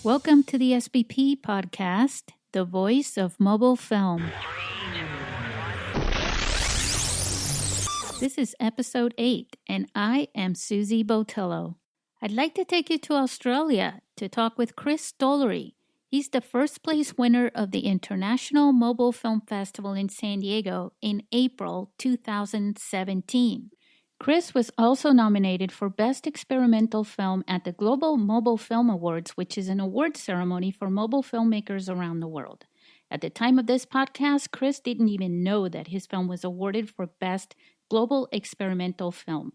Welcome to the SBP podcast, the voice of mobile film. This is episode 8, and I am Susie Botello. I'd like to take you to Australia to talk with Chris Stollery. He's the first place winner of the International Mobile Film Festival in San Diego in April 2017. Chris was also nominated for Best Experimental Film at the Global Mobile Film Awards, which is an award ceremony for mobile filmmakers around the world. At the time of this podcast, Chris didn't even know that his film was awarded for Best Global Experimental Film.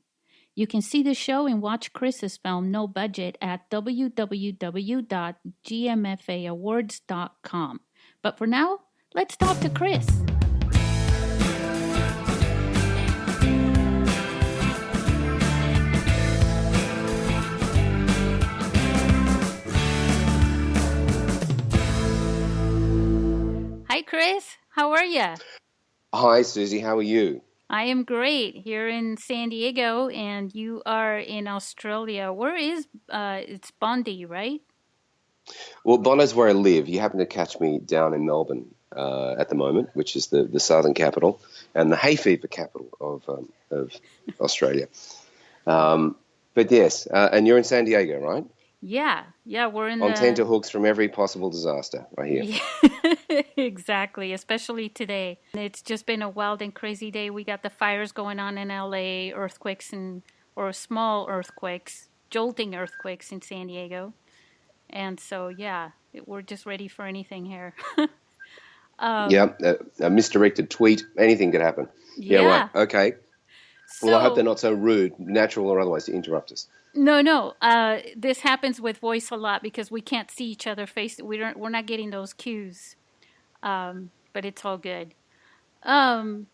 You can see the show and watch Chris's film No Budget at www.gmfaawards.com. But for now, let's talk to Chris. Hi, Chris. How are you? Hi, Susie. How are you? I am great here in San Diego, and you are in Australia. Where is, it's Bondi, right? Well, Bondi's where I live. You happen to catch me down in Melbourne at the moment, which is the southern capital and the hay fever capital of Australia. But yes, and you're in San Diego, right? Yeah, we're in on tenterhooks from every possible disaster right here. Yeah, exactly, especially today. It's just been a wild and crazy day. We got the fires going on in LA, earthquakes or small earthquakes, jolting earthquakes in San Diego. And so, yeah, we're just ready for anything here. A misdirected tweet, anything could happen. Yeah, right. Okay. Well, I hope they're not so rude, natural or otherwise, to interrupt us. No. This happens with voice a lot because we can't see each other face. We're not getting those cues, but it's all good. So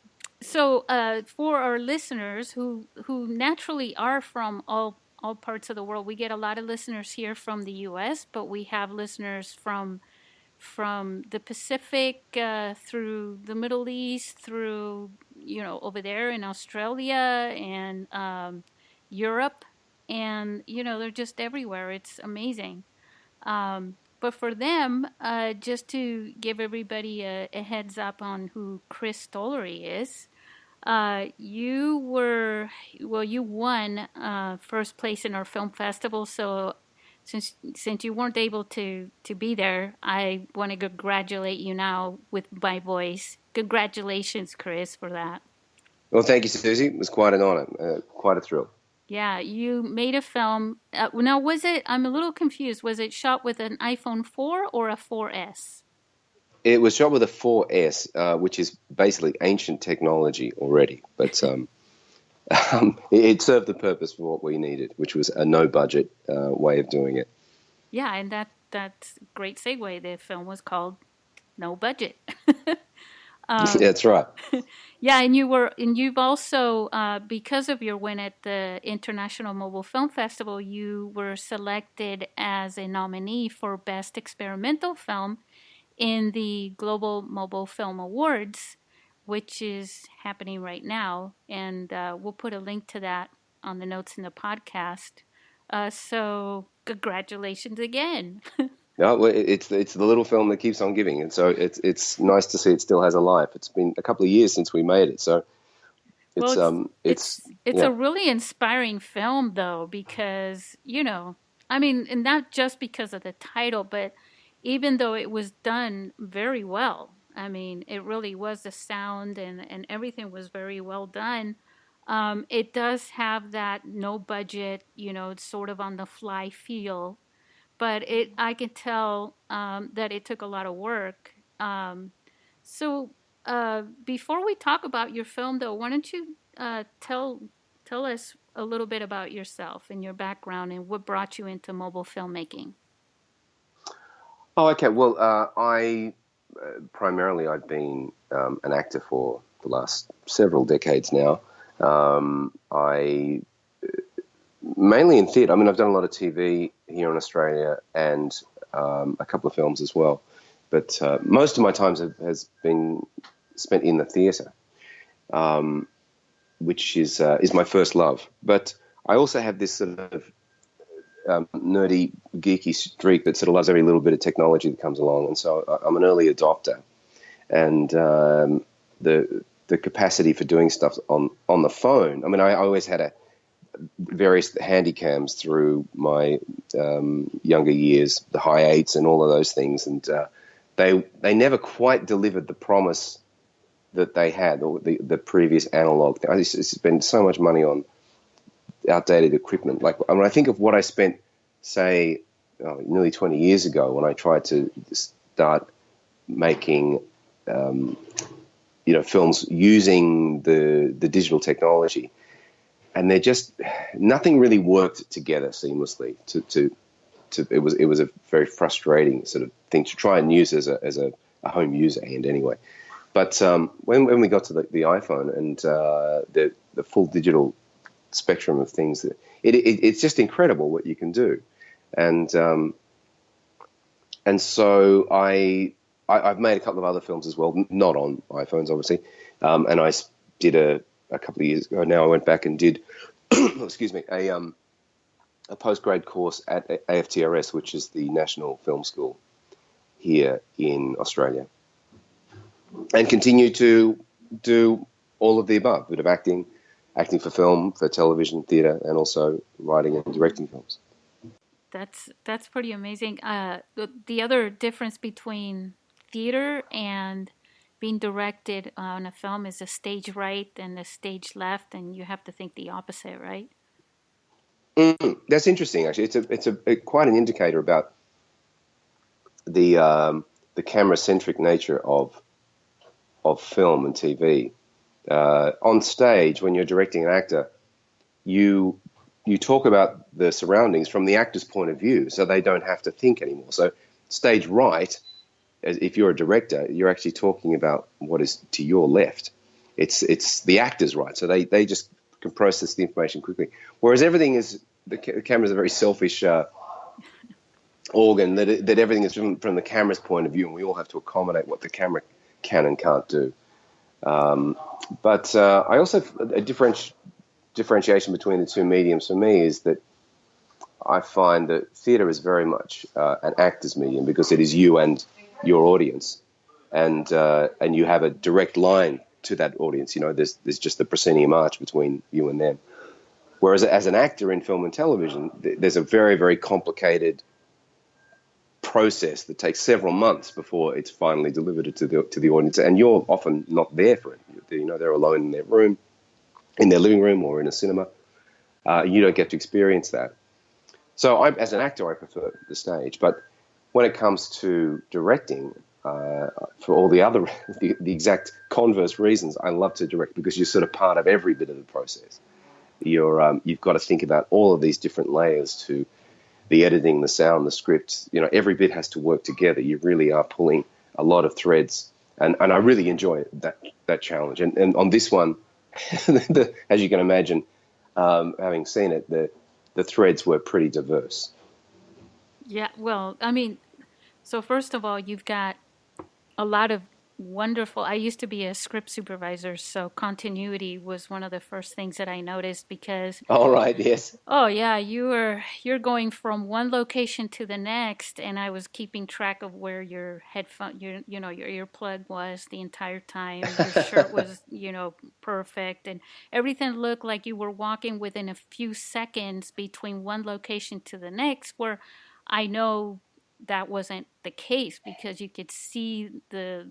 for our listeners who naturally are from all parts of the world, we get a lot of listeners here from the U.S., but we have listeners from the Pacific through the Middle East, through over there in Australia and Europe. And, they're just everywhere. It's amazing. But for them, just to give everybody a heads up on who Chris Stollery is, you won first place in our film festival. So since you weren't able to be there, I want to congratulate you now with my voice. Congratulations, Chris, for that. Well, thank you, Susie. It was quite an honor, quite a thrill. Yeah, you made a film. Now, I'm a little confused. Was it shot with an iPhone 4 or a 4S? It was shot with a 4S, which is basically ancient technology already. But it served the purpose for what we needed, which was a no-budget way of doing it. Yeah, and that's a great segue. The film was called No Budget. That's right. Yeah, and you've also, because of your win at the International Mobile Film Festival, you were selected as a nominee for Best Experimental Film in the Global Mobile Film Awards, which is happening right now. And we'll put a link to that on the notes in the podcast. So congratulations again. No, it's the little film that keeps on giving, and so it's nice to see it still has a life. It's been a couple of years since we made it, so it's a really inspiring film, though, because and not just because of the title, but even though it was done very well. I mean, it really was, the sound and everything was very well done. It does have that no budget, sort of on the fly feel. But I can tell that it took a lot of work. So before we talk about your film, though, why don't you tell us a little bit about yourself and your background and what brought you into mobile filmmaking? Oh, okay. Well, I've been an actor for the last several decades now. I mainly in theatre. I mean, I've done a lot of TV here in Australia and a couple of films as well. But most of my time has been spent in the theatre, which is my first love. But I also have this sort of nerdy, geeky streak that sort of loves every little bit of technology that comes along, and so I'm an early adopter. And the capacity for doing stuff on the phone. I mean, I always had various handycams through my younger years, the Hi8s and all of those things, and they never quite delivered the promise that they had, or the previous analog. I just spent so much money on outdated equipment. Like, I mean, I think of what I spent, say, nearly 20 years ago when I tried to start making, films using the digital technology, and they're just nothing really worked together seamlessly. It was a very frustrating sort of thing to try and use as a home user hand anyway. But when we got to the iPhone and the full digital spectrum of things, it's just incredible what you can do, and so I've made a couple of other films as well, not on iPhones obviously, and I did a couple of years ago now. I went back and did excuse me, a postgrad course at AFTRS, which is the National Film School here in Australia, and continue to do all of the above: a bit of acting for film, for television, theatre, and also writing and directing films. That's pretty amazing. The other difference between theater and being directed on a film is the stage right and the stage left, and you have to think the opposite, right? That's interesting, actually. It's quite an indicator about the camera-centric nature of film and TV. On stage, when you're directing an actor, you talk about the surroundings from the actor's point of view, so they don't have to think anymore. So stage right, if you're a director, you're actually talking about what is to your left. It's the actor's right, so they just can process the information quickly. Whereas everything is, the camera is a very selfish organ, that everything is from the camera's point of view, and we all have to accommodate what the camera can and can't do. But I also, a differentiation between the two mediums for me is that I find that theatre is very much an actor's medium, because it is you and your audience, and you have a direct line to that audience. There's just the proscenium arch between you and them. Whereas as an actor in film and television, there's a very, very complicated process that takes several months before it's finally delivered to the audience, and you're often not there for it. They're alone in their room, in their living room, or in a cinema. You don't get to experience that. So as an actor, I prefer the stage. But when it comes to directing, for all the other, the exact converse reasons, I love to direct, because you're sort of part of every bit of the process. You've got to think about all of these different layers to the editing, the sound, the script. Every bit has to work together. You really are pulling a lot of threads, and I really enjoy that challenge. And on this one, as you can imagine, having seen it, the threads were pretty diverse. Yeah, well, I mean, so first of all, you've got a lot of wonderful. I used to be a script supervisor, so continuity was one of the first things that I noticed, because All right, yes. oh yeah, you're going from one location to the next, and I was keeping track of where your headphone, your earplug was the entire time. Your shirt was, perfect, and everything looked like you were walking within a few seconds between one location to the next, where I know that wasn't the case, because you could see the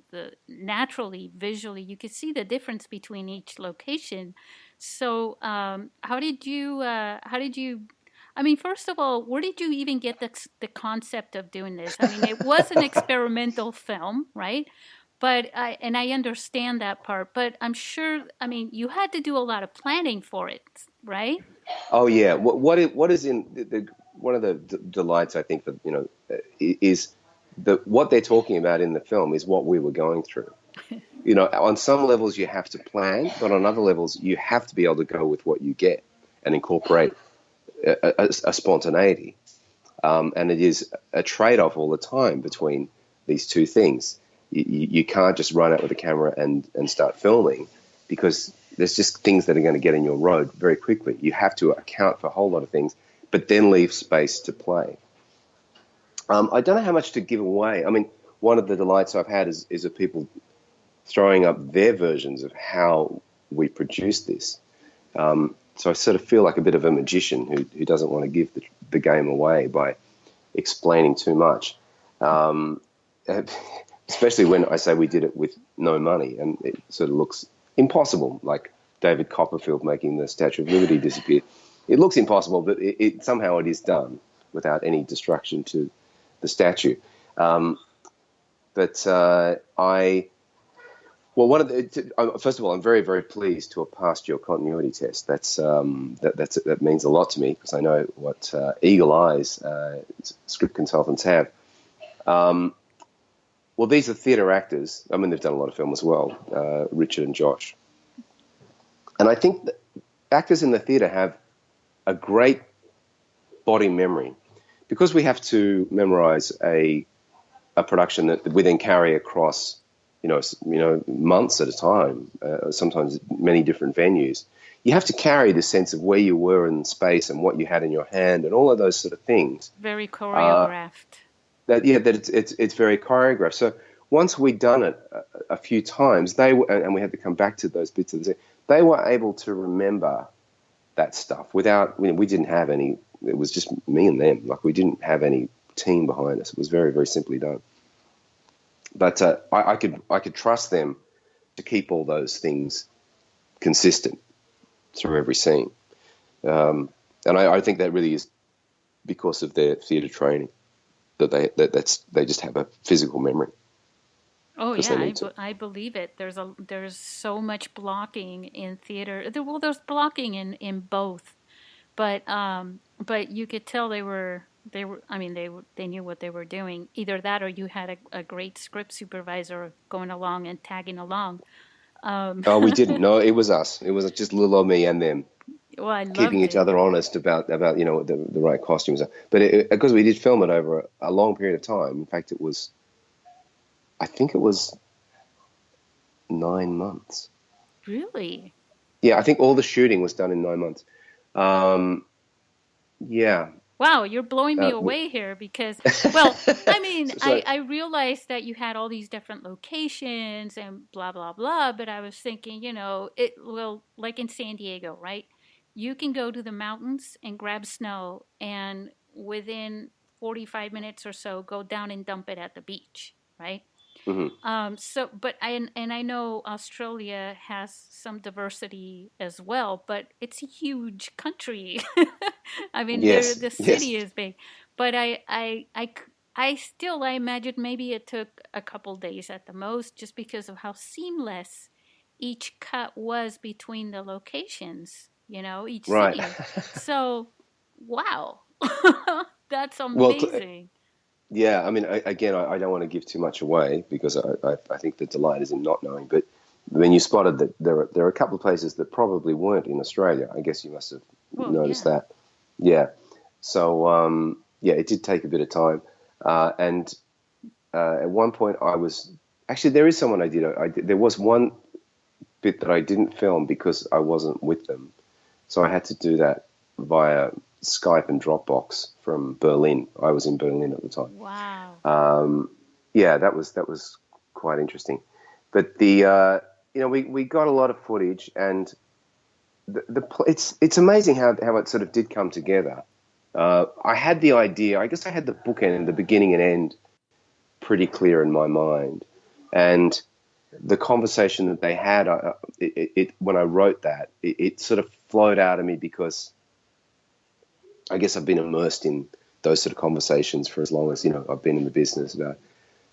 naturally, visually, you could see the difference between each location. So how did you I mean, first of all, where did you even get the concept of doing this? I mean, it was an experimental film, right? But I understand that part, but I'm sure, I mean, you had to do a lot of planning for it, right? Oh yeah. What is in one of the delights, I think, that is that what they're talking about in the film is what we were going through. On some levels you have to plan, but on other levels you have to be able to go with what you get and incorporate a spontaneity. And it is a trade-off all the time between these two things. You can't just run out with a camera and start filming, because there's just things that are going to get in your road very quickly. You have to account for a whole lot of things, but then leave space to play. I don't know how much to give away. I mean, one of the delights I've had is of people throwing up their versions of how we produce this. So I sort of feel like a bit of a magician who doesn't want to give the game away by explaining too much. Especially when I say we did it with no money, and it sort of looks impossible, like David Copperfield making the Statue of Liberty disappear. It looks impossible, but somehow it is done without any destruction to the statue. But first of all, I'm very, very pleased to have passed your continuity test. That means a lot to me because I know what eagle eyes script consultants have. Well, these are theatre actors. I mean, they've done a lot of film as well, Richard and Josh. And I think that actors in the theatre have a great body memory because we have to memorize a production that we then carry across, months at a time, sometimes many different venues. You have to carry the sense of where you were in space and what you had in your hand and all of those sort of things. Very choreographed. It's very choreographed. So once we'd done it a few times, and we had to come back to those bits of the, they were able to remember that stuff without. We didn't have any. It was just me and them. Like we didn't have any team behind us. It was very, very simply done. But I could trust them to keep all those things consistent through every scene, and I think that really is because of their theatre training. That they just have a physical memory. Oh yeah, I believe it. There's so much blocking in theater. Well, there's blocking in both, but you could tell they were. I mean, they knew what they were doing. Either that, or you had a great script supervisor going along and tagging along. Oh, we didn't. No, it was us. It was just little old me and them. Well, I keeping loved each it. other honest about the right costumes. But because we did film it over a long period of time. In fact, I think it was 9 months. Really? Yeah, I think all the shooting was done in 9 months. Yeah. Wow, you're blowing me away here because, well, I mean, I realized that you had all these different locations and blah, blah, blah, but I was thinking, like in San Diego, right? You can go to the mountains and grab snow and within 45 minutes or so go down and dump it at the beach, right? But I know Australia has some diversity as well, but it's a huge country. I mean, Yes. the city is big, but I imagine maybe it took a couple days at the most, just because of how seamless each cut was between the locations. Each Right. city. So, wow, that's Well, amazing. yeah. I mean, I don't want to give too much away because I think the delight is in not knowing. But when you spotted that there are a couple of places that probably weren't in Australia, I guess you must have noticed that. Yeah. So it did take a bit of time, and at one point there is someone I did. There was one bit that I didn't film because I wasn't with them, so I had to do that via Skype and Dropbox from Berlin. I was in Berlin at the time. Wow. Yeah, that was quite interesting. But we got a lot of footage, and it's amazing how it sort of did come together. I had the idea. I guess I had the bookend and the beginning and end pretty clear in my mind, and the conversation that they had, when I wrote that, it sort of flowed out of me because I guess I've been immersed in those sort of conversations for as long as I've been in the business about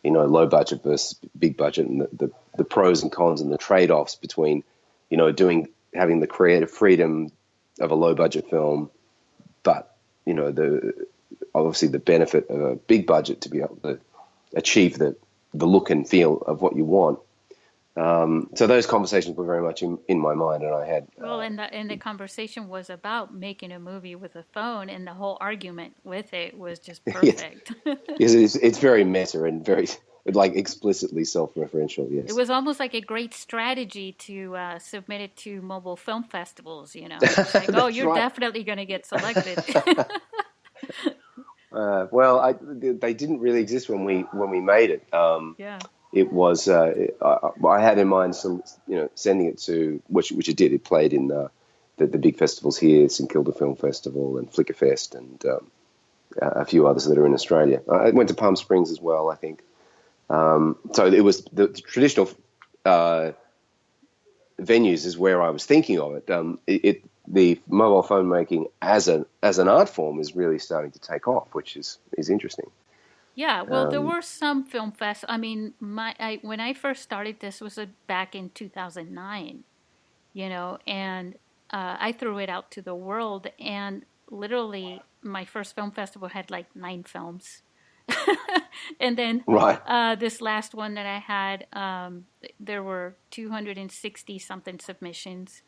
low budget versus big budget and the pros and cons and the trade-offs between having the creative freedom of a low budget film, but obviously the benefit of a big budget to be able to achieve the look and feel of what you want. So those conversations were very much in my mind, and I had. And the conversation was about making a movie with a phone, and the whole argument with it was just perfect. Yes, it's very meta and very like explicitly self-referential. It Yes, was almost like a great strategy to submit it to mobile film festivals. It's like, oh, that's you're right. definitely going to get selected. Well, they didn't really exist when we made it. Yeah. It was I had in mind some, sending it to which it did. It played in the big festivals here, St Kilda Film Festival and Flickerfest, and a few others that are in Australia. I went to Palm Springs as well, I think. So it was the traditional uh, venues is where I was thinking of it. The mobile phone making as an art form is really starting to take off, which is interesting. Yeah, well, there Um, were some film fest. I mean, when I first started this was back in 2009, and I threw it out to the world, and literally my first film festival had like 9 films. And then right. this last one that I had, there were 260 something submissions.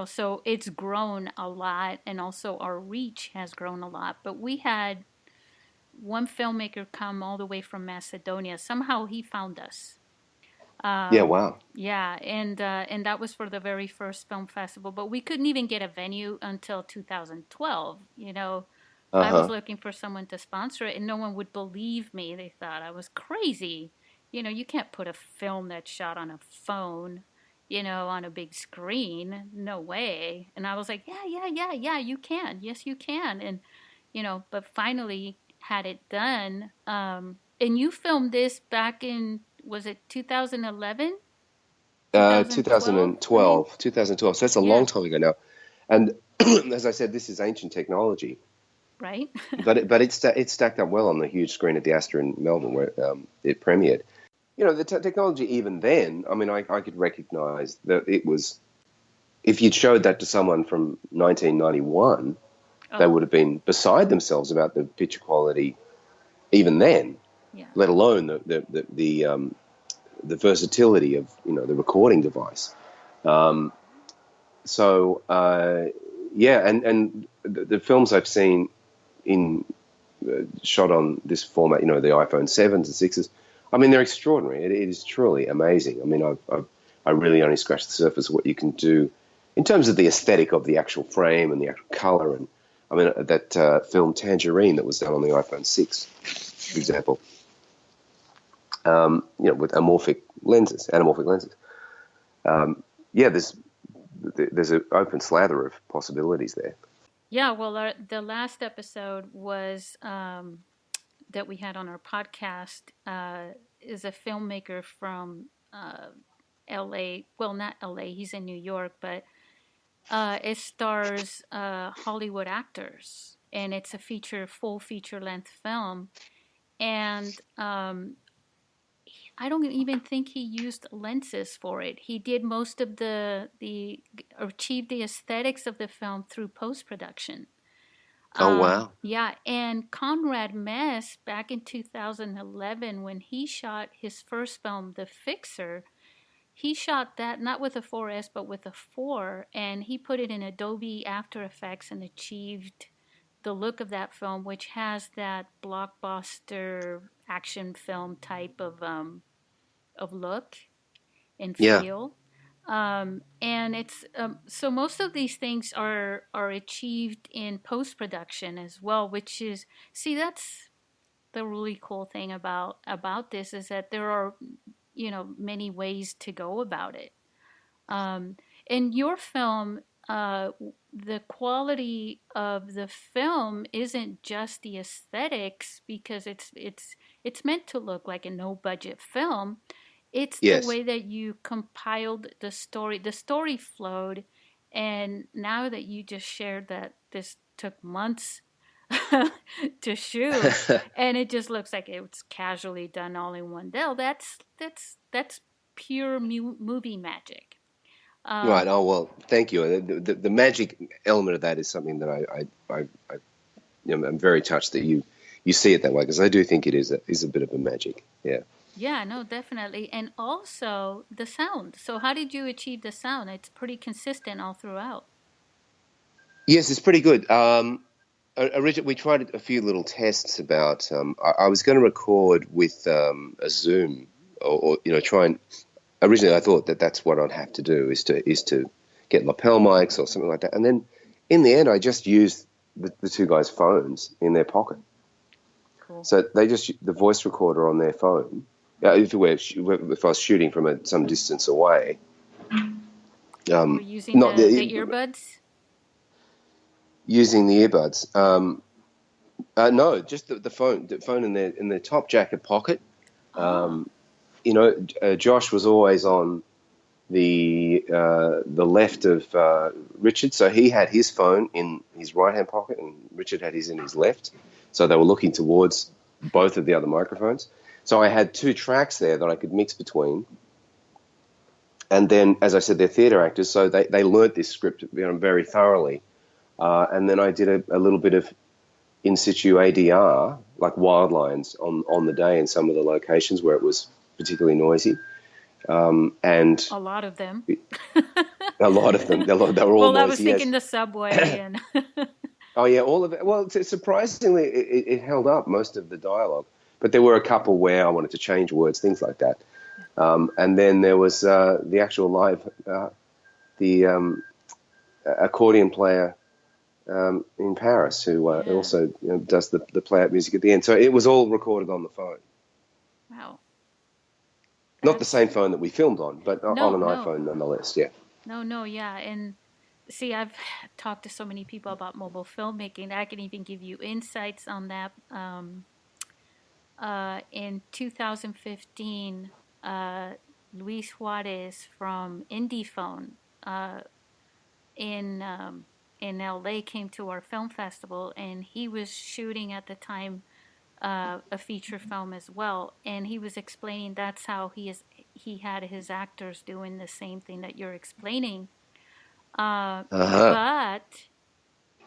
So it's grown a lot, and also our reach has grown a lot. But we had one filmmaker come all the way from Macedonia. Somehow he found us. Yeah. Um, Wow. yeah, and that was for the very first film festival, but we couldn't even get a venue until 2012. Uh I was huh. looking for someone to sponsor it, and no one would believe me. They thought I was crazy. You can't put a film that's shot on a phone, on a big screen. No way. And I was like, yeah, yeah, yeah, yeah, you can. Yes, you can. And but finally had it done. And you filmed this back in, was it 2011, 2012? I mean, 2012. So that's a long yeah, time ago now. And as I said, this is ancient technology, right? but it stacked up well on the huge screen at the Astor in Melbourne where it premiered. The technology even then. I mean, I could recognise that it was. If you'd showed that to someone from 1991, they Oh, would have been beside themselves about the picture quality even then, yeah. let alone the versatility of the recording device. Um, so yeah, and the films I've seen in shot on this format, the iPhone 7s and 6s, I mean, they're extraordinary. It is truly amazing. I mean, I really only scratched the surface of what you can do in terms of the aesthetic of the actual frame and the actual color. And I mean, that film Tangerine that was done on the iPhone 6, for Oh, yeah. example, with anamorphic lenses. Yeah, there's an open slather of possibilities there. Yeah, well, the last episode was that we had on our podcast is a filmmaker from LA. Well, not LA, he's in New York, but it stars Hollywood actors, and it's a full feature length film. And I don't even think he used lenses for it. He did most of the achieved the aesthetics of the film through post production. Oh wow! Yeah, and Conrad Mess back in 2011 when he shot his first film, The Fixer, he shot that not with a 4S but with a 4, and he put it in Adobe After Effects and achieved the look of that film, which has that blockbuster action film type of look and Yeah, feel. And it's so most of these things are achieved in post production as well, which is, see, that's the really cool thing about this, is that there are many ways to go about it. Um, in your film, the quality of the film isn't just the aesthetics, because it's meant to look like a no budget film. It's the yes, way that you compiled the story. The story flowed, and now that you just shared that this took months to shoot, and it just looks like it was casually done all in one day. That's pure movie magic. right. Um, Oh well, thank you. The magic element of that is something that I'm very touched that you see it that way, because I do think it is a bit of a magic. Yeah. yeah, no, definitely, and also the sound. So, how did you achieve the sound? It's pretty consistent all throughout. Yes, it's pretty good. Originally, we tried a few little tests about. I was going to record with a Zoom, or try and. Originally, I thought that that's what I'd have to do is to get lapel mics or something like that, and then in the end, I just used the two guys' phones in their pocket. Cool. So they just the voice recorder on their phone. If I was shooting from some distance away, You were using not the earbuds? using the earbuds. No, just the phone in their top jacket pocket. Oh, Josh was always on the left of Richard, so he had his phone in his right hand pocket, and Richard had his in his left. So they were looking towards both of the other microphones. So I had two tracks there that I could mix between. And then, as I said, they're theatre actors, so they learnt this script very thoroughly. And then I did a little bit of in situ ADR, like wild lines on the day in some of the locations where it was particularly noisy. And a lot of them. a lot of them, they were all Well, I was noisy, thinking yes. the subway and Oh, yeah, all of it. Well, surprisingly, it held up, most of the dialogue. But there were a couple where I wanted to change words, things like that. And then there was the actual live, the accordion player in Paris who yeah. also does the play-out music at the end. So it was all recorded on the phone. Wow. Not the That's same phone that we filmed on, but on no, an no. iPhone nonetheless, yeah. No, yeah. And see, I've talked to so many people about mobile filmmaking. I can even give you insights on that. In 2015, uh, Luis Juarez from IndiePhone uh, in in LA came to our film festival, and he was shooting at the time a feature film as well. And he was explaining that's how he had his actors doing the same thing that you're explaining. Uh-huh. But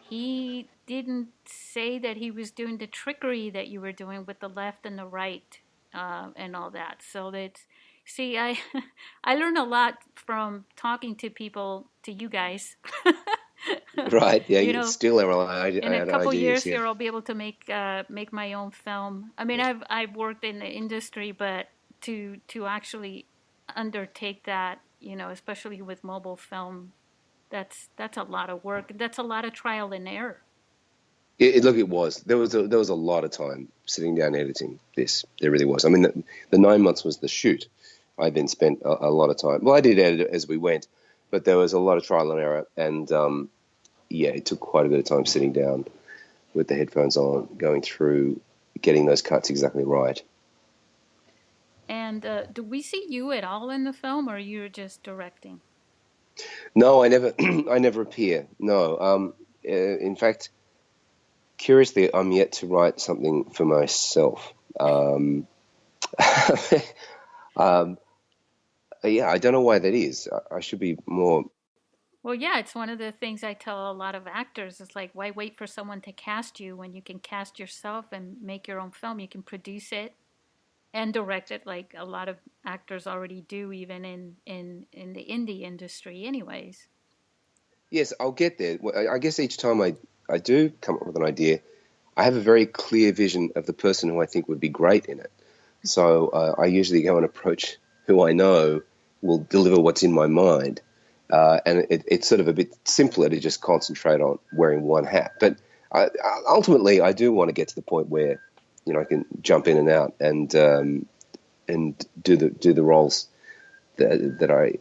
he didn't say that he was doing the trickery that you were doing with the left and the right and all that. So that's see, I I learned a lot from talking to people, to you guys. Right, yeah, you you know, still in a had couple ideas, years yeah. here, I'll be able to make my own film. I mean, I've worked in the industry, but to actually undertake that, especially with mobile film, that's a lot of work. That's a lot of trial and error. Look, it was. There was a lot of time sitting down editing this. There really was. I mean, the 9 months was the shoot. I then spent a lot of time. Well, I did edit it as we went, but there was a lot of trial and error, and yeah, it took quite a bit of time sitting down with the headphones on, going through, getting those cuts exactly right. And do we see you at all in the film, or you're just directing? No, I never, I never appear. No, in fact, curiously, I'm yet to write something for myself. Um, yeah, I don't know why that is. I should be more. Well, yeah, it's one of the things I tell a lot of actors. It's like, why wait for someone to cast you when you can cast yourself and make your own film? You can produce it and direct it, like a lot of actors already do, even in the indie industry, anyways. Yes, I'll get there. Well, I guess each time I do come up with an idea, I have a very clear vision of the person who I think would be great in it. So I usually go and approach who I know will deliver what's in my mind. And it's sort of a bit simpler to just concentrate on wearing one hat. But ultimately, I do want to get to the point where, I can jump in and out and do the roles that I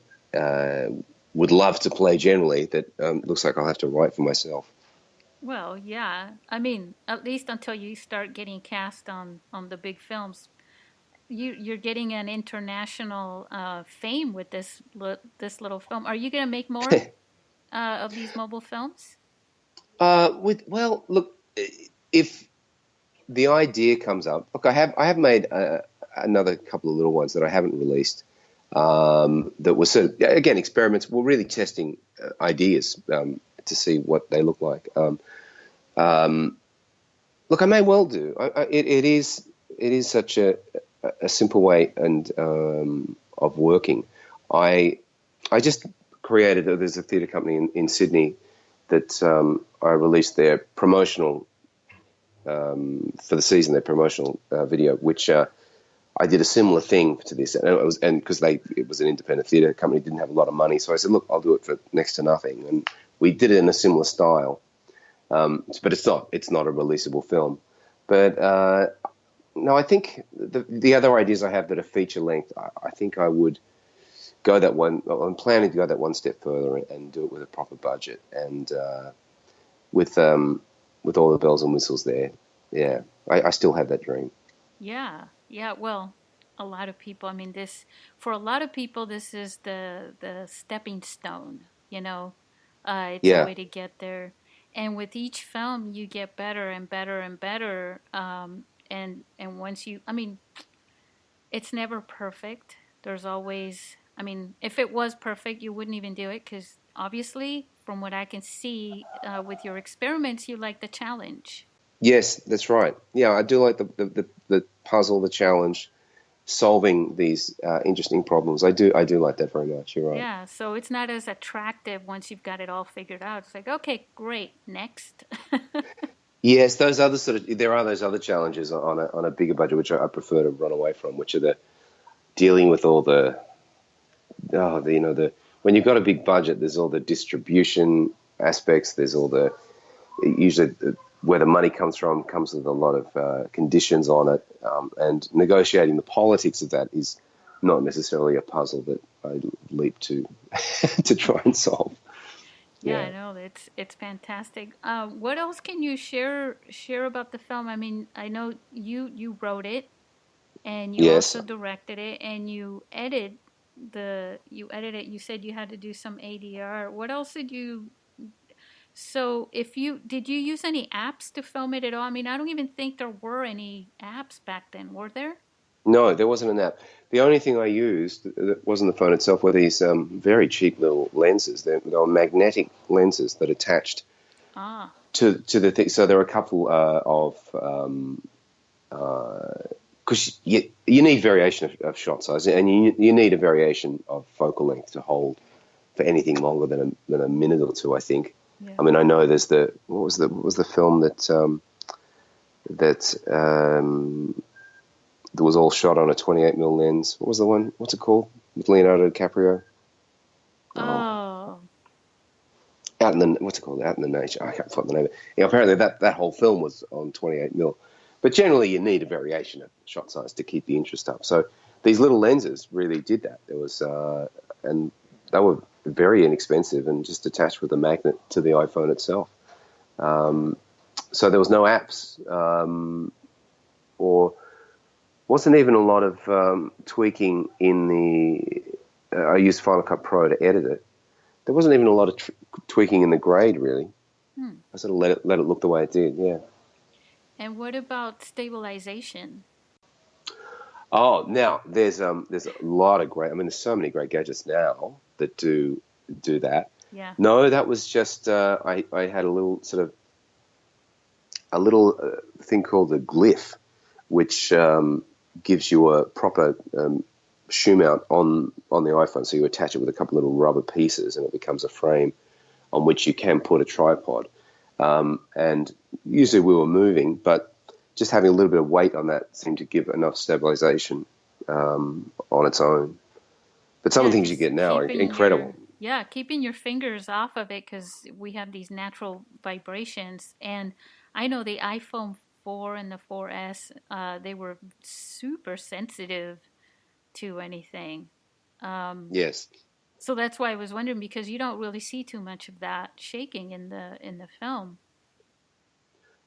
would love to play generally. That looks like I'll have to write for myself. Well, yeah. I mean, at least until you start getting cast on the big films, you're getting an international fame with this little film. Are you gonna make more of these mobile films? Well, look, if the idea comes up, look, I have made another couple of little ones that I haven't released. That were sort of, again, experiments. We're really testing ideas to see what they look like. Look, I may well do. It is such a simple way and of working. I I just created. There's a theatre company in Sydney that I released their promotional for the season, their promotional video, which I did a similar thing to this, and it was, and because it was an independent theatre company, didn't have a lot of money, so I said, look, I'll do it for next to nothing, and we did it in a similar style. But it's not a releasable film. But no, I think the other ideas I have that are feature length, I think I would go that one. I'm planning to go that one step further and do it with a proper budget and with all the bells and whistles there. Yeah, I still have that dream. Yeah, yeah. Well, a lot of people. I mean, this for a lot of people, this is the stepping stone. It's a Yeah. way to get there. And with each film, you get better and better and better. And once you, I mean, it's never perfect. There's always, I mean, if it was perfect, you wouldn't even do it because obviously, from what I can see with your experiments, you like the challenge. Yes, that's right. Yeah, I do like the puzzle, the challenge, solving these interesting problems. I do like that very much. You're right. Yeah, so it's not as attractive once you've got it all figured out. It's like, okay, great, next. Yes, there are those other challenges on a bigger budget, which I prefer to run away from, which are the dealing with all the when you've got a big budget, there's all the distribution aspects. There's all the usually where the money comes with a lot of conditions on it, and negotiating the politics of that is not necessarily a puzzle that I leap to to try and solve. Yeah, Yeah. I know it's fantastic. What else can you share about the film? I mean, I know you wrote it and you Yes. also directed it and you edited. You said you had to do some ADR. What else did you? So, if you did you use any apps to film it at all? I mean, I don't even think there were any apps back then, were there? No, there wasn't an app. The only thing I used that wasn't the phone itself were these very cheap little lenses. They were magnetic lenses that attached Ah, to the thing. So there are a couple of because you need variation of shot size, and you need a variation of focal length to hold for anything longer than a minute or two. I think. yeah. I mean, I know there's the what was the film that that was all shot on a 28 mm lens. What was the one? What's it called with Leonardo DiCaprio? Oh, Oh, out in the what's it called? Out in the nature. I can't find the name of it. Yeah, apparently that whole film was on 28 mm. But generally, you need a variation of shot size to keep the interest up. So these little lenses really did that. There was and they were very inexpensive and just attached with a magnet to the iPhone itself. So there was no apps or wasn't even a lot of tweaking in the. I used Final Cut Pro to edit it. There wasn't even a lot of tweaking in the grade, really. hmm. I sort of let it look the way it did. Yeah. And what about stabilization? Oh, now there's a lot of great. I mean, there's so many great gadgets now that do that. Yeah. No, that was just I had a little sort of a little thing called a glyph, which gives you a proper shoe mount on the iPhone. So you attach it with a couple of little rubber pieces, and it becomes a frame on which you can put a tripod. And usually we were moving, but just having a little bit of weight on that seemed to give enough stabilization on its own. But some of Yeah, the things you just get now are incredible. keeping your fingers off of it because we have these natural vibrations. And I know the iPhone 4 and the 4S, they were super sensitive to anything. Um, Yes. so that's why I was wondering because you don't really see too much of that shaking in the film.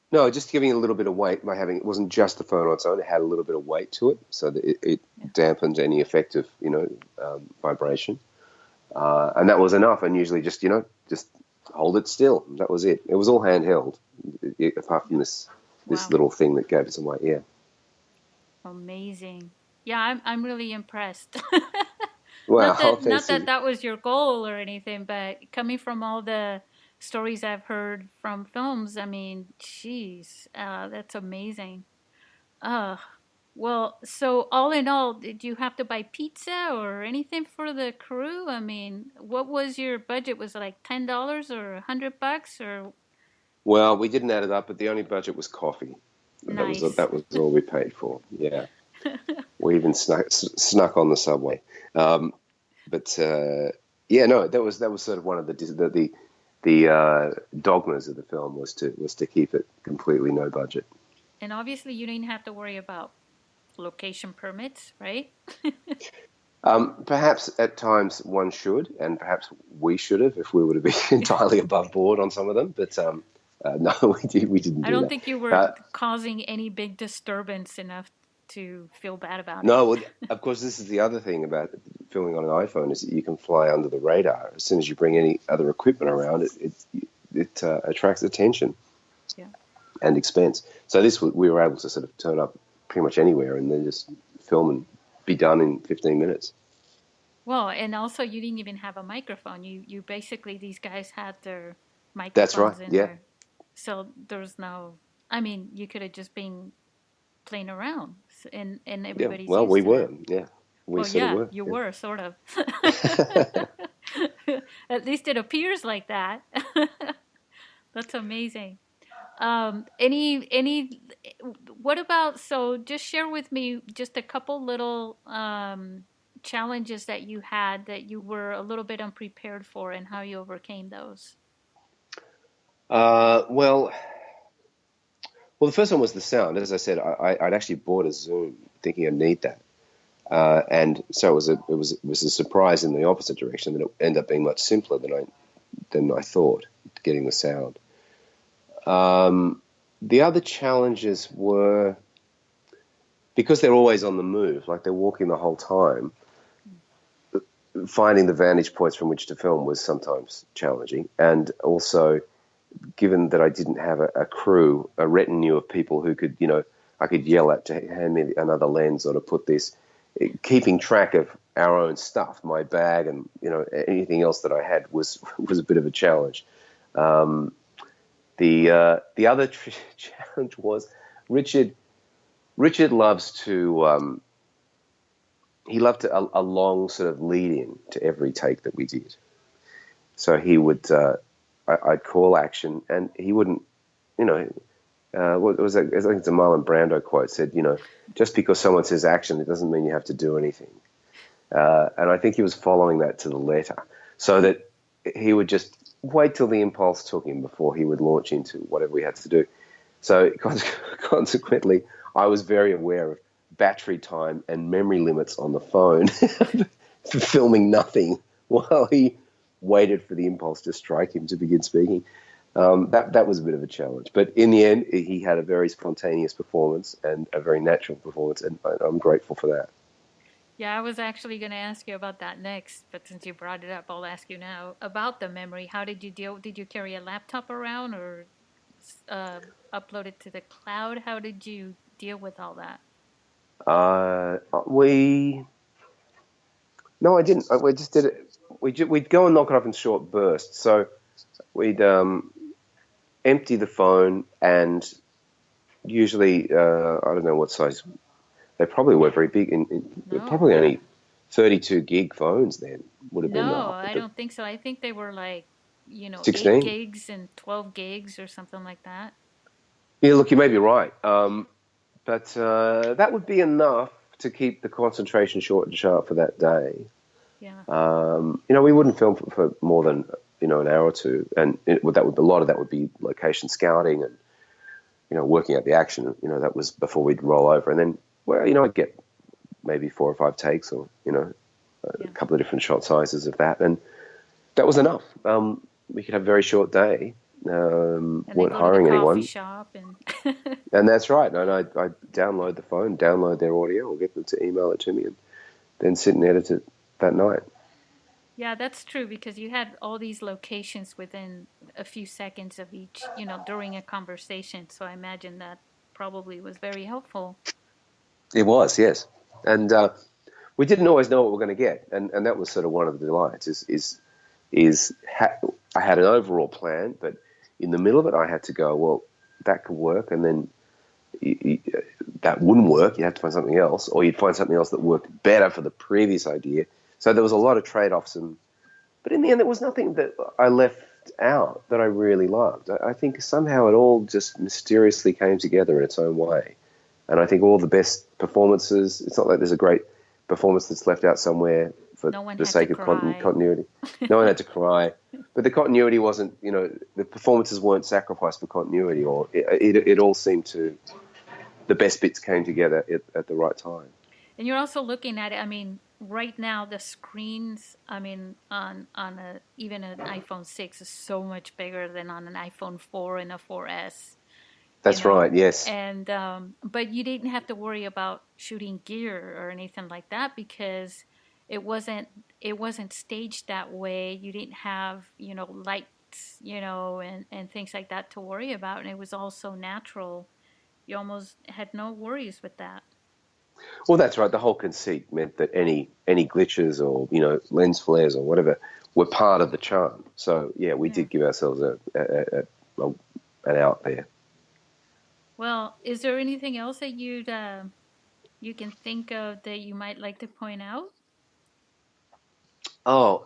No, just giving it a little bit of weight by having it wasn't just the phone on its own; it had a little bit of weight to it, so that it Yeah. dampened any effect of vibration, and that was enough. And usually, just hold it still. That was it. It was all handheld, apart from this Wow. little thing that gave it some weight. Yeah. Amazing. Yeah, I'm really impressed. Wow. Not Thanks. that that was your goal or anything, but coming from all the stories I've heard from films, I mean, geez, that's amazing. Uh, well, so all in all, did you have to buy pizza or anything for the crew? I mean, what was your budget? Was it like $10 or $100 or Well, we didn't add it up, but the only budget was coffee. Nice. That was all we paid for. Yeah, we even snuck on the subway. But yeah, no, that was sort of one of the dogmas of the film was to keep it completely no budget. And obviously, you didn't have to worry about location permits, right? Perhaps at times one should, and perhaps we should have if we would have been entirely above board on some of them. But no, we didn't I do don't that. think you were causing any big disturbance enough to feel bad about it. No, well, of course, this is the other thing about filming on an iPhone is that you can fly under the radar. As soon as you bring any other equipment around, it attracts attention Yeah. and expense. So we were able to sort of turn up pretty much anywhere and then just film and be done in 15 minutes. Well, and also you didn't even have a microphone. You basically these guys had their That's right. microphones in Yeah. there, so there's no. I mean, you could have just been playing around, and Yeah. everybody's Well, used we to were. that. Yeah. We Well, sort of yeah, were. you Yeah. were sort of. At least it appears like that. That's amazing. Any what about, so just share with me just a couple little challenges that you had that you were a little bit unprepared for and how you overcame those. Uh, well, well, the first one was the sound. As I said, I'd actually bought a Zoom thinking I'd need that. And so it was a surprise in the opposite direction that it ended up being much simpler than I thought, getting the sound. The other challenges were because they're always on the move, like they're walking the whole time. Finding the vantage points from which to film was sometimes challenging, and also given that I didn't have a crew, a retinue of people who could, I could yell at to hand me another lens or to put this, keeping track of our own stuff, my bag and, anything else that I had was a bit of a challenge. The other challenge was Richard loves to, he loved a long sort of lead in to every take that we did. So he would, I'd call action and he wouldn't, what was that? I think it's a Marlon Brando quote said, just because someone says action, it doesn't mean you have to do anything. And I think he was following that to the letter, so that he would just wait till the impulse took him before he would launch into whatever we had to do. So consequently, I was very aware of battery time and memory limits on the phone for filming nothing while he waited for the impulse to strike him to begin speaking. That was a bit of a challenge. But in the end, he had a very spontaneous performance and a very natural performance, and I'm grateful for that. Yeah, I was actually going to ask you about that next, but since you brought it up, I'll ask you now about the memory. How did you deal? Did you carry a laptop around or uh, upload it to the cloud? How did you deal with all that? We No, I didn't. We just did it. We'd go and knock it off in short bursts. So we'd empty the phone, and usually I don't know what size. They probably were very big. No. Probably only 32 gig phones then would have been No, enough. I But don't think so. I think they were like, 8 16. gigs and 12 gigs or something like that. Yeah, look, you may be right. But that would be enough to keep the concentration short and sharp for that day. Yeah. We wouldn't film for more than an hour or two, and a lot of that would be location scouting and working out the action. That was before we'd roll over, and then I'd get maybe 4 or 5 takes, or a couple of different shot sizes of that, and that was enough. We could have a very short day. And then Weren't go to the hiring coffee anyone, shop and and that's right. And I download the phone, download their audio, or get them to email it to me, and then sit and edit it that night. yeah, that's true because you had all these locations within a few seconds of each, during a conversation. So I imagine that probably was very helpful. It was, yes, and we didn't always know what we were going to get, and that was sort of one of the delights. I had an overall plan, but in the middle of it, I had to go, well, that could work, and then that wouldn't work. You'd have to find something else, or you'd find something else that worked better for the previous idea. So there was a lot of trade-offs, but in the end, there was nothing that I left out that I really loved. I think somehow it all just mysteriously came together in its own way. And I think all the best performances, it's not like there's a great performance that's left out somewhere for No one the had to sake of cry. continuity. No one had to cry. But the continuity wasn't, the performances weren't sacrificed for continuity, or it all seemed to, the best bits came together at the right time. And you're also looking at it. I mean, right now the screens, I mean, on even an iPhone 6 is so much bigger than on an iPhone 4 and a 4S. That's right, yes. And but you didn't have to worry about shooting gear or anything like that because it wasn't it wasn't staged that way. You didn't have lights and things like that to worry about, and it was all so natural. You almost had no worries with that. Well, that's right. The whole conceit meant that any glitches or lens flares or whatever were part of the charm. So yeah, we Yeah. did give ourselves an out there. Well, is there anything else that you can think of that you might like to point out? Oh,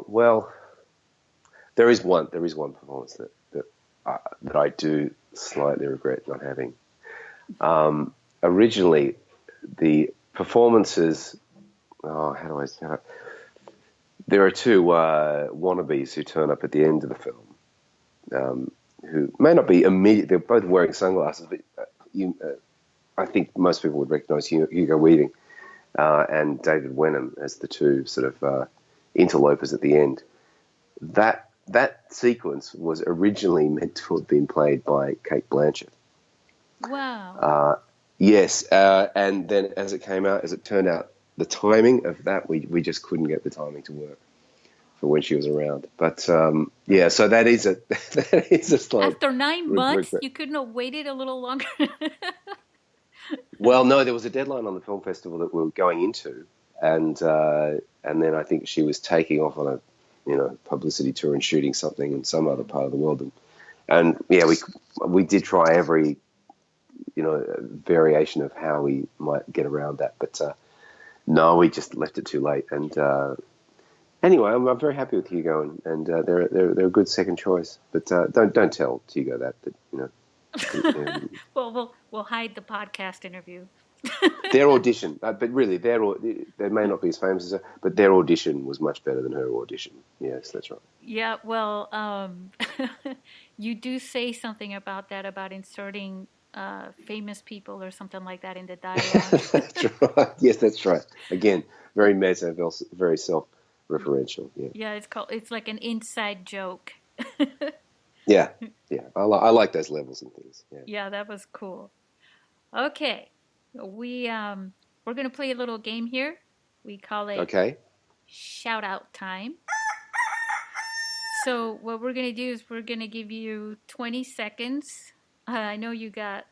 well, there is one performance that I do slightly regret not having. Originally, the performances. Oh, how do I say it? There are two wannabes who turn up at the end of the film, who may not be immediate. They're both wearing sunglasses, but I think most people would recognise Hugo Weaving and David Wenham as the two sort of interlopers at the end. That sequence was originally meant to have been played by Kate Blanchett. Wow. Yes, and then as it turned out, the timing of that we just couldn't get the timing to work for when she was around. But yeah, so that is a that is a slight After 9 months, regret. you couldn't have waited a little longer. Well, no, there was a deadline on the film festival that we were going into, and then I think she was taking off on a publicity tour and shooting something in some other part of the world, and yeah, we did try every variation of how we might get around that, but no, we just left it too late. And anyway, I'm very happy with Hugo, and they're a good second choice. But don't tell Hugo that Well, we'll hide the podcast interview. their audition, but really they may not be as famous as her, but their audition was much better than her audition. Yes, that's right. Yeah, well, you do say something about that, about inserting famous people or something like that in the dialogue. That's right. Yes, that's right. Again, very meta, very self-referential. Yeah. Yeah, it's like an inside joke. Yeah. Yeah. I like those levels and things. Yeah. Yeah, that was cool. Okay, we're gonna play a little game here. We call it Okay. shout out time. So what we're gonna do is we're gonna give you 20 seconds. I know you got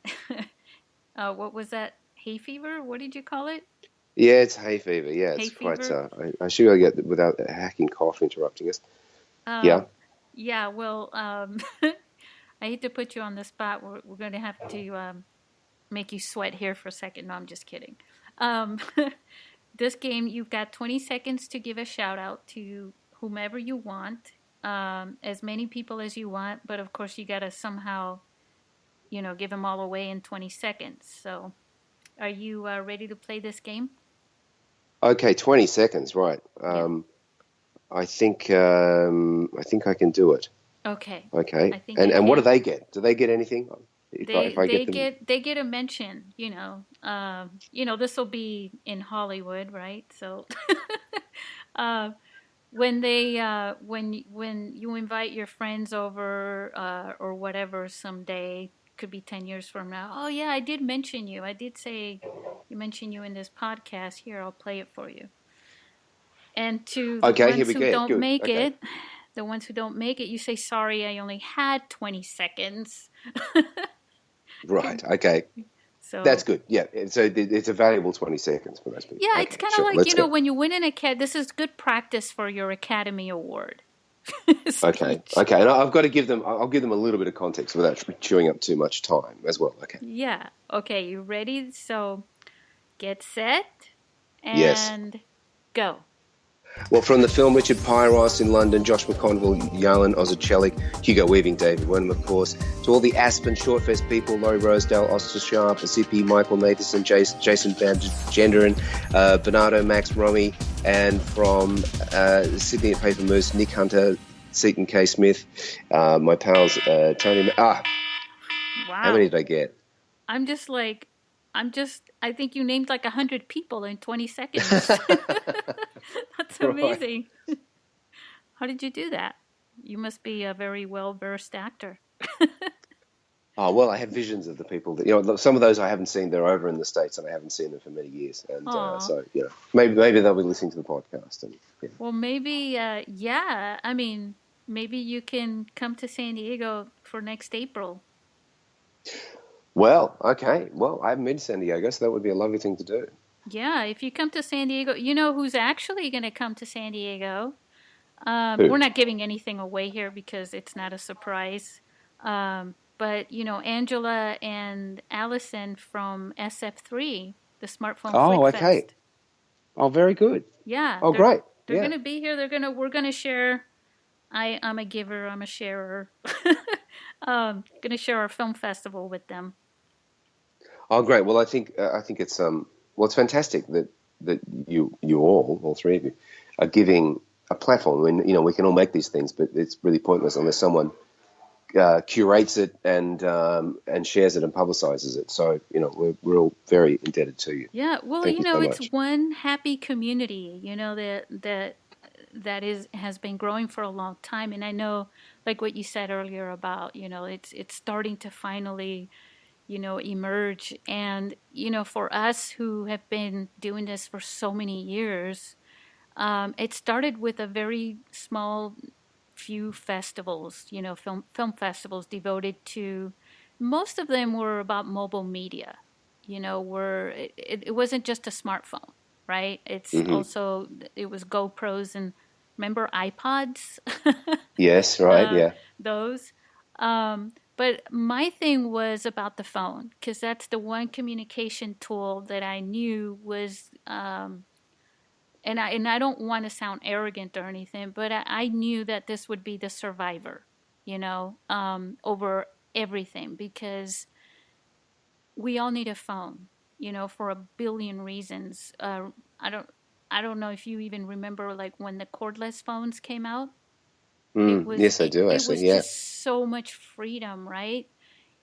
what was that? Hay fever? What did you call it? Yeah, it's hay fever. Yeah, Hay it's quite. fever. I should I get without a hacking cough interrupting us. Uh, Yeah. yeah. Well, I hate to put you on the spot. We're gonna have to make you sweat here for a second. No, I'm just kidding. Um, this game, you've got 20 seconds to give a shout out to whomever you want, as many people as you want, but of course, you got to somehow, give them all away in 20 seconds. So, are you ready to play this game? Okay, 20 seconds. Right. Yeah. I think I can do it. Okay. Okay. I think you And what do can. they get? Do they get anything They if I get they them? get they get a mention. This will be in Hollywood, right? So, uh, when you invite your friends over or whatever someday, could be 10 years from now. Oh yeah, I did mention you. I did say you mentioned you in this podcast. Here, I'll play it for you. And to the Okay, here ones we who go. don't Good. make Okay. it, the ones who don't make it, you say sorry. I only had 20 seconds. Right. Okay. That's So good. Yeah. So it's a valuable 20 seconds for those people. yeah, it's Okay. kind of Sure. like Let's go. when you win an academy. This is good practice for your Academy Award Okay. speech. Okay. And I've got to give them. I'll give them a little bit of context without chewing up too much time as well. Okay. Yeah. Okay, you ready? So get set Yes. and go. Well, from the film, Richard Pyros in London, Josh McConville, Yalan Ozachelik, Hugo Weaving, David Wenham, of course, to all the Aspen Shortfest people, Laurie Rosedale, Oscar Sharp, Asipi, Michael Nathanson, Jason Van Genderen, Bernardo, Max Romy, and from Sydney at Paper Moose, Nick Hunter, Seaton K. Smith, my pals, Tony. How many Wow. did I get? I'm just like, I think you named like 100 people in 20 seconds. That's Right. amazing. How did you do that? You must be a very well versed actor. Oh, well, I have visions of the people that, some of those I haven't seen. They're over in the States and I haven't seen them for many years. And Aw. so, maybe they'll be listening to the podcast. And yeah. Well, maybe, yeah. I mean, maybe you can come to San Diego for next April. Well, okay. Well, I haven't been to San Diego, so that would be a lovely thing to do. Yeah, if you come to San Diego, you know who's actually going to come to San Diego? We're Who? not giving anything away here because it's not a surprise. But Angela and Allison from SF3, the Smartphone Flick Oh, okay. Fest. Oh, very good. Yeah, Oh, great. they're Yeah. gonna be here. We're gonna share. I'm a giver. I'm a sharer. Gonna share our film festival with them. Oh, great. Well, I think it's it's fantastic that you all three of you, are giving a platform. When we can all make these things, but it's really pointless unless someone curates it and shares it and publicizes it. So we're all very indebted to you. Yeah, well, Thank you so it's much. one happy community, that is has been growing for a long time. And I know, like what you said earlier about, it's starting to finally, emerge. And, for us who have been doing this for so many years, it started with a very small few festivals, film festivals devoted to, most of them were about mobile media, where it wasn't just a smartphone, right? It's Hmm. also, it was GoPros and remember iPods? Yes. Right. uh, Yeah. those. But my thing was about the phone because that's the one communication tool that I knew was and I don't want to sound arrogant or anything, but I knew that this would be the survivor, over everything because we all need a phone, for a billion reasons. I don't, I don't know if you even remember like when the cordless phones came out. It was Yes, I it do it actually. was Yeah. just so much freedom, right?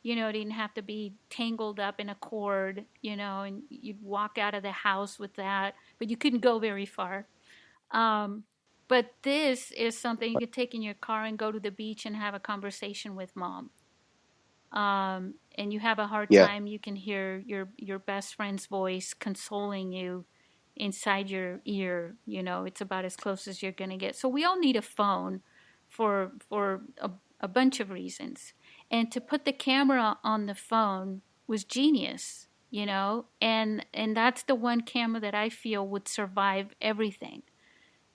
It didn't have to be tangled up in a cord, and you'd walk out of the house with that, but you couldn't go very far. Um, but this is something you could take in your car and go to the beach and have a conversation with mom. And you have a hard Yeah. time, you can hear your best friend's voice consoling you inside your ear. It's about as close as you're gonna get. So we all need a phone for a bunch of reasons. And to put the camera on the phone was genius. And that's the one camera that I feel would survive everything.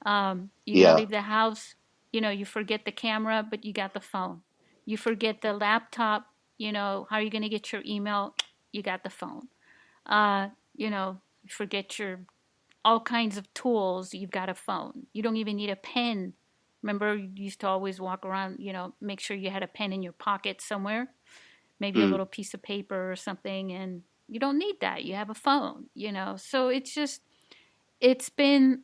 You're gonna Yeah. leave the house, you forget the camera, but you got the phone. You forget the laptop, how are you gonna get your email? You got the phone. You forget your all kinds of tools, you've got a phone. You don't even need a pen. Remember, you used to always walk around, make sure you had a pen in your pocket somewhere, maybe a Mm. little piece of paper or something, and you don't need that. You have a phone, So it's been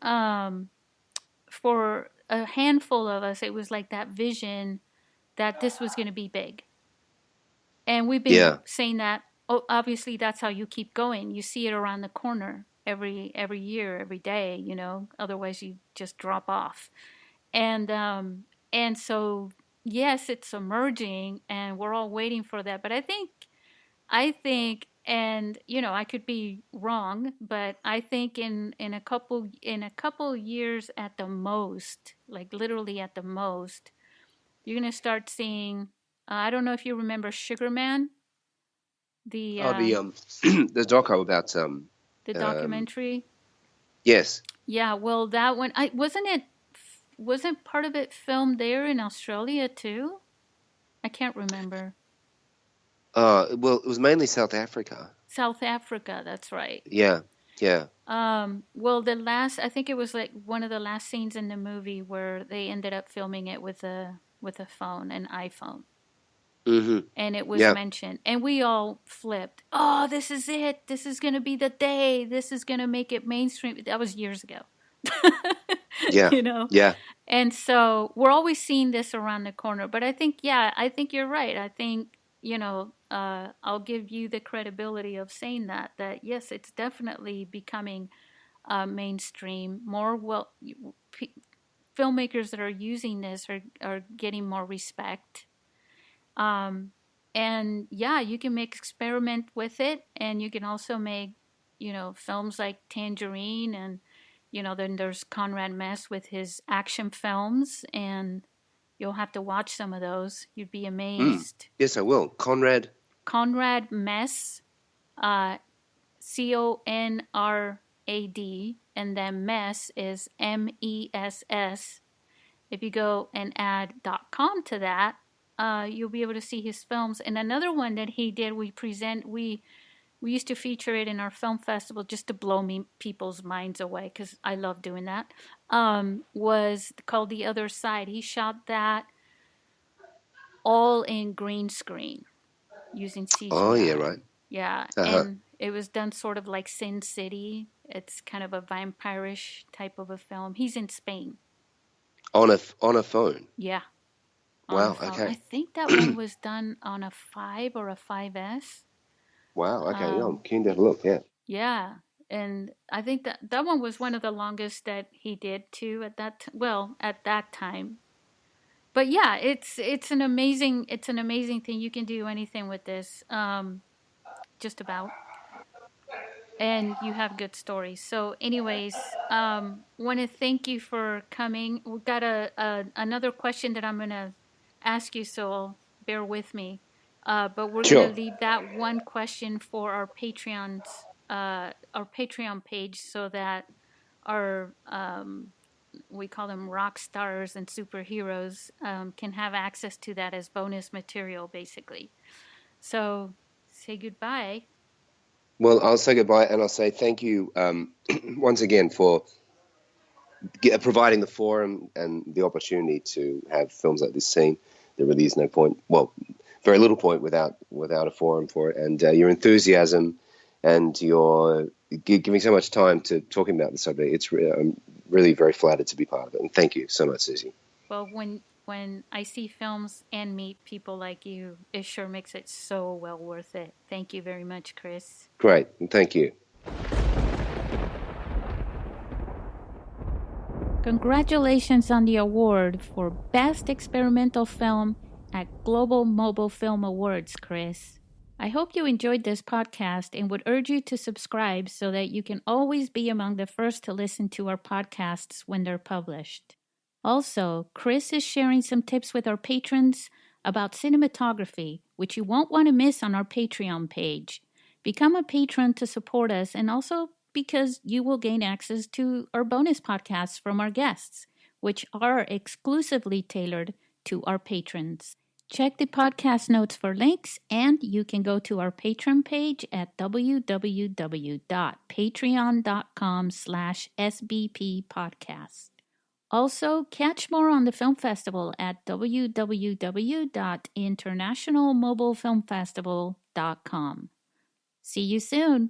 for a handful of us, it was like that vision that this was going to be big. And we've been Yeah. saying that. Oh, obviously, that's how you keep going. You see it around the corner every year, every day. Otherwise you just drop off. And so yes, it's emerging, and we're all waiting for that. But I think, and I could be wrong, but I think in a couple years at the most, like literally at the most, you're gonna start seeing. I don't know if you remember Sugar Man, the Oh, the doco about the um documentary. yes. Yeah, well, that one, I wasn't part of it filmed there in Australia too. I can't remember. Well, it was mainly South Africa. South Africa, that's right. Yeah. Yeah. Well, I think it was like one of the last scenes in the movie where they ended up filming it with a phone, an iPhone. Mm-hmm. And it was Yeah. mentioned, and we all flipped. Oh, this is it. This is going to be the day. This is going to make it mainstream. That was years ago. Yeah. you know? Yeah. And so we're always seeing this around the corner. But I think, yeah, I think you're right. I think, I'll give you the credibility of saying that yes, it's definitely becoming mainstream. Filmmakers that are using this are getting more respect. Um, and yeah, you can make experiment with it, and you can also make, films like Tangerine, and then there's Conrad Mess with his action films, and you'll have to watch some of those. You'd be amazed. Yes, I will. Conrad. Conrad Mess, Conrad, and then Mess is MESS. If you go and add .com to that, you'll be able to see his films. And another one that he did, we used to feature it in our film festival just to blow people's minds away because I love doing that. Was called The Other Side. He shot that all in green screen using Oh, yeah, CGI. right. Yeah, Uh-huh. and it was done sort of like Sin City. It's kind of a vampirish type of a film. He's in Spain. On a phone. Yeah, on a Wow. phone. I Okay. think that one was done on a 5 or a 5S. Wow. Okay. Yeah, I'm Um, keen to have a look. Yeah. yeah, and I think that one was one of the longest that he did too at that time. But yeah, it's an amazing thing. You can do anything with this, just about. And you have good stories. So, anyways, want to thank you for coming. We've got another question that I'm gonna ask you, so bear with me. But we're gonna Sure. leave that one question for our Patreon page, so that our we call them rock stars and superheroes can have access to that as bonus material, basically. So, say goodbye. Well, I'll say goodbye and I'll say thank you once again for providing the forum and the opportunity to have films like this seen. There really is no point, well, very little point without a forum for it. And your enthusiasm and your giving so much time to talking about the subject, I'm really very flattered to be part of it. And thank you so much, Susie. Well, when I see films and meet people like you, it sure makes it so well worth it. Thank you very much, Chris. Great, and thank you. Congratulations on the award for Best Experimental Film at Global Mobile Film Awards, Chris. I hope you enjoyed this podcast and would urge you to subscribe so that you can always be among the first to listen to our podcasts when they're published. Also, Chris is sharing some tips with our patrons about cinematography, which you won't want to miss on our Patreon page. Become a patron to support us, and also because you will gain access to our bonus podcasts from our guests, which are exclusively tailored to our patrons. Check the podcast notes for links, and you can go to our Patreon page at www.patreon.com/sbppodcast. Also, catch more on the film festival at www.internationalmobilefilmfestival.com. See you soon.